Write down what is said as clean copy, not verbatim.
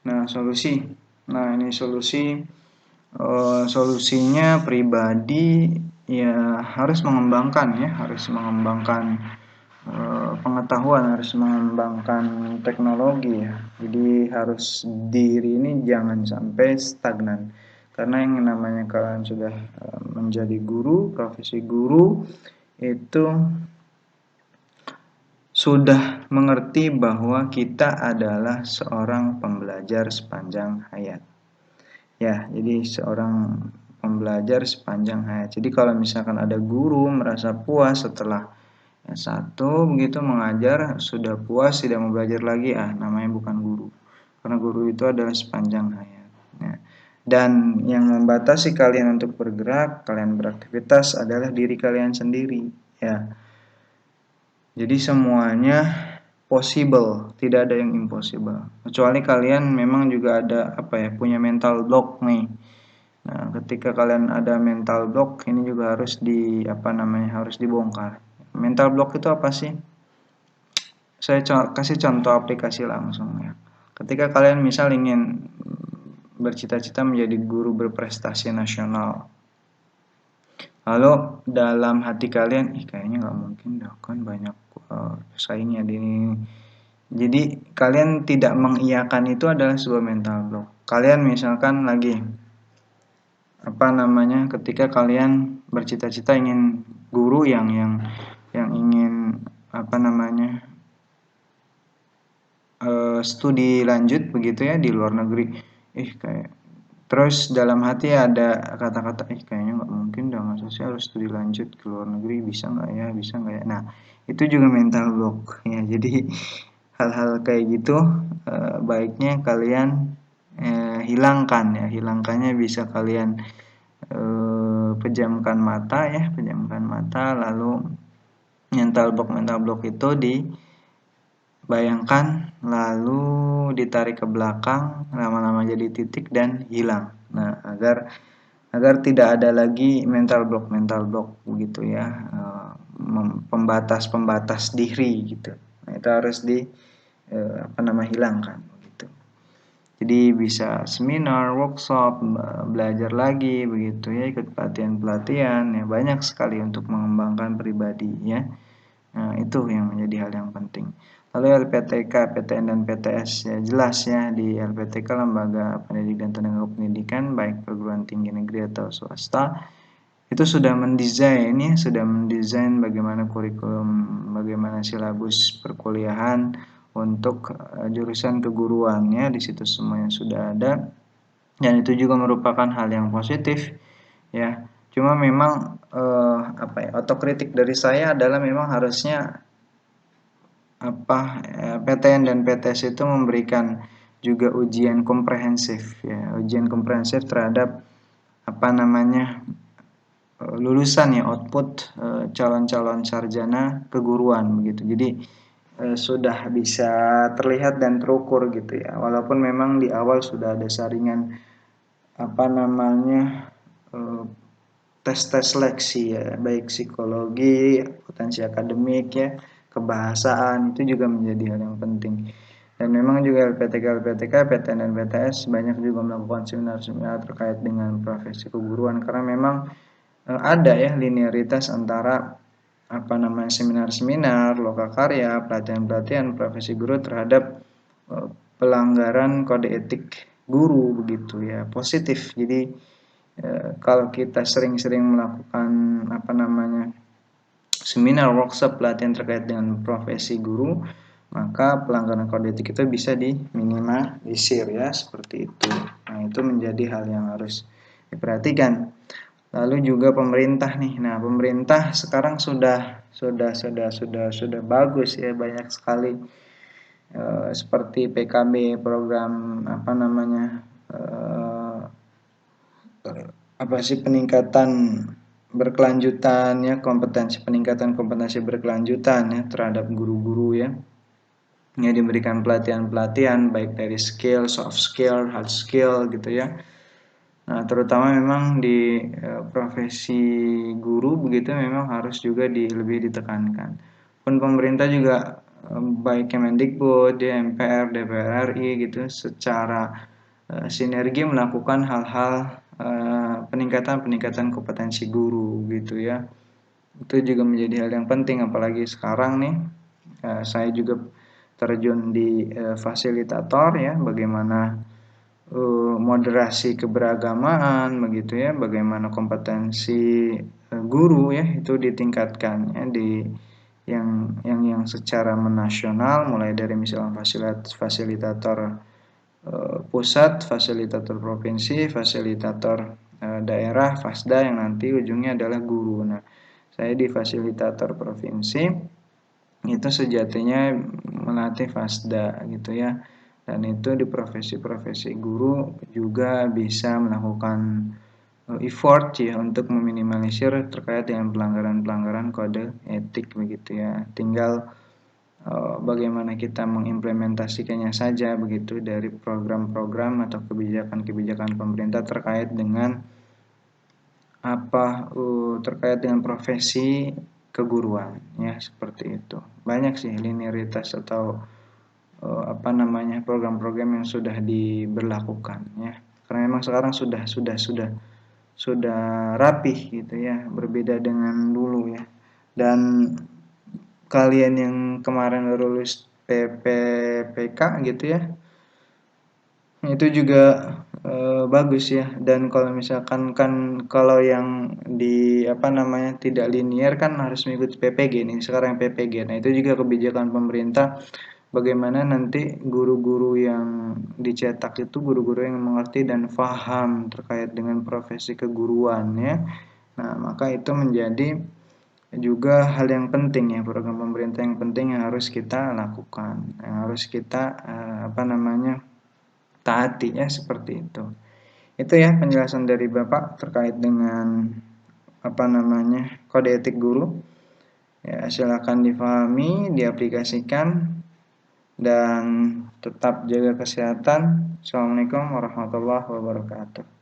Nah, ini solusinya pribadi ya harus mengembangkan pengetahuan, harus mengembangkan teknologi ya. Jadi harus diri ini jangan sampai stagnan. Karena yang namanya kalian sudah menjadi guru, profesi guru itu sudah mengerti bahwa kita adalah seorang pembelajar sepanjang hayat. Ya, jadi seorang pembelajar sepanjang hayat. Jadi kalau misalkan ada guru merasa puas setelah S1 begitu mengajar, sudah puas tidak mau belajar lagi, namanya bukan guru. Karena guru itu adalah sepanjang hayat. Ya. Dan yang membatasi kalian untuk bergerak, kalian beraktivitas adalah diri kalian sendiri. Ya. Jadi semuanya possible, tidak ada yang impossible. Kecuali kalian memang juga ada punya mental block nih. Nah, ketika kalian ada mental block, ini juga harus harus dibongkar. Mental block itu apa sih? Saya kasih contoh aplikasi langsung ya. Ketika kalian misal ingin bercita-cita menjadi guru berprestasi nasional, lalu dalam hati kalian, kayaknya nggak mungkin dah, kan banyak pesaingnya di ini. Jadi kalian tidak mengiyakan itu adalah sebuah mental block. Kalian misalkan lagi ketika kalian bercita-cita ingin guru yang ingin studi lanjut begitu ya di luar negeri, kayak terus dalam hati ada kata-kata kayaknya nggak mungkin dah, masa sih harus studi lanjut ke luar negeri, bisa nggak ya. Nah, itu juga mental block ya. Jadi hal-hal kayak gitu baiknya kalian hilangkannya bisa kalian pejamkan mata, lalu mental block itu dibayangkan, lalu ditarik ke belakang, lama-lama jadi titik dan hilang. Nah, agar tidak ada lagi mental block begitu ya, pembatas diri gitu. Nah, itu harus hilangkan begitu. Jadi bisa seminar, workshop, belajar lagi begitu ya, ikut pelatihan ya, banyak sekali untuk mengembangkan pribadi ya. Nah, itu yang menjadi hal yang penting. Lalu LPTK, PTN dan PTS ya, jelas ya, di LPTK Lembaga Pendidikan dan Tenaga Pendidikan baik perguruan tinggi negeri atau swasta itu sudah mendesain bagaimana kurikulum, bagaimana silabus perkuliahan untuk jurusan keguruannya, di situ semuanya sudah ada, dan itu juga merupakan hal yang positif ya. Cuma memang otokritik dari saya adalah memang harusnya PTN dan PTS itu memberikan juga ujian komprehensif ya, terhadap lulusan ya, output calon-calon sarjana keguruan begitu. Jadi sudah bisa terlihat dan terukur gitu ya. Walaupun memang di awal sudah ada saringan tes-tes seleksi ya, baik psikologi, potensi akademik ya, kebahasaan, itu juga menjadi hal yang penting. Dan memang juga LPTK, PTN dan PTS banyak juga melakukan seminar-seminar terkait dengan profesi keguruan, karena memang ada ya linearitas antara seminar-seminar, lokakarya, pelatihan-pelatihan profesi guru terhadap pelanggaran kode etik guru begitu ya, positif. Jadi kalau kita sering-sering melakukan seminar, workshop, pelatihan terkait dengan profesi guru, maka pelanggaran kode etik itu bisa diminimalisir ya, seperti itu. Nah, itu menjadi hal yang harus diperhatikan. Lalu juga pemerintah nih. Nah, pemerintah sekarang sudah bagus ya, banyak sekali seperti PKB, program peningkatan berkelanjutan ya, peningkatan kompetensi berkelanjutan ya terhadap guru-guru ya. Ini diberikan pelatihan-pelatihan baik dari skill, soft skill, hard skill gitu ya. Nah, terutama memang di profesi guru begitu memang harus juga lebih ditekankan. Pun pemerintah juga baik Kemendikbud, MPR, DPR RI gitu secara sinergi melakukan hal-hal peningkatan kompetensi guru gitu ya. Itu juga menjadi hal yang penting, apalagi sekarang nih saya juga terjun di fasilitator ya, bagaimana moderasi keberagamaan begitu ya, bagaimana kompetensi guru ya itu ditingkatkan ya di yang secara menasional, mulai dari misalnya fasilitator pusat, fasilitator provinsi, fasilitator daerah, Fasda, yang nanti ujungnya adalah guru. Nah, saya di fasilitator provinsi itu sejatinya melatih Fasda gitu ya. Dan itu di profesi-profesi guru juga bisa melakukan effort ya untuk meminimalisir terkait dengan pelanggaran-pelanggaran kode etik begitu ya. Tinggal bagaimana kita mengimplementasikannya saja begitu dari program-program atau kebijakan-kebijakan pemerintah terkait dengan terkait dengan profesi keguruan ya, seperti itu. Banyak sih linearitas atau program-program yang sudah diberlakukan ya. Karena memang sekarang sudah rapih gitu ya, berbeda dengan dulu ya. Dan kalian yang kemarin lulus PPPK gitu ya, itu juga bagus ya. Dan kalau misalkan kan kalau yang di tidak linear kan harus mengikuti PPG nih, sekarang PPG. Nah, itu juga kebijakan pemerintah, bagaimana nanti guru-guru yang dicetak itu guru-guru yang mengerti dan paham terkait dengan profesi keguruan ya. Nah, maka itu menjadi juga hal yang penting ya, program pemerintah yang penting yang harus kita lakukan, yang harus kita taati ya, seperti itu. Itu ya penjelasan dari Bapak terkait dengan kode etik guru. Ya, silakan difahami, diaplikasikan, dan tetap jaga kesehatan. Assalamualaikum warahmatullahi wabarakatuh.